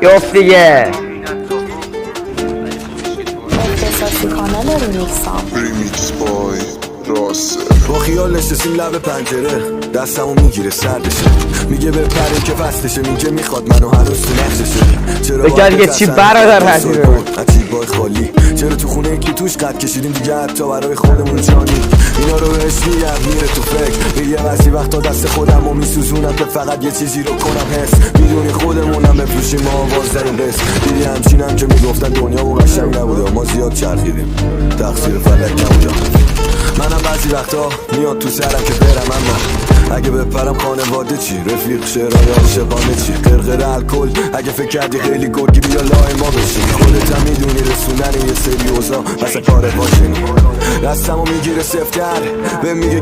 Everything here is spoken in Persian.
گفت دیگه اختصاصی کانال ریمیکس بای راسه با خیال نشستیم لب پنجره، دستمو میگیره سردشه، میگه بپره که فستشه، میگه میخواد منو هنوز تو نقششه. چرا بگه دیگه چی برادر هستی رو عتیبای خالی، چرا تو خونه یکی توش قد کشیدیم دیگه حتی برای خودمون جانی. اینا رو بهش میگم میره تو فکر، میگه بعضی وقتا دست خودمو میسوزونم که فقط یه چیزی رو کنم حس. میدونی خودمونم بفروشیم ما آواز داریم بس. دیدی همچینم که میگفتن دنیا و قشنگ نبوده، ما زیاد چرخیدیم تقصیر فلک نبوده. منم بعضی وقتا میاد تو سرم که برم، اما اگه بپرم خانواده چی؟ رفیق شعرهای عاشقانه چی؟ قرقر الکل اگه فکر کردی خیلی گرگی بیا لای ما بشی. خودت هم میدونی رسوندن یه سری اوضاع واسه کار باشین. دستمو میگیره سفتر به میگه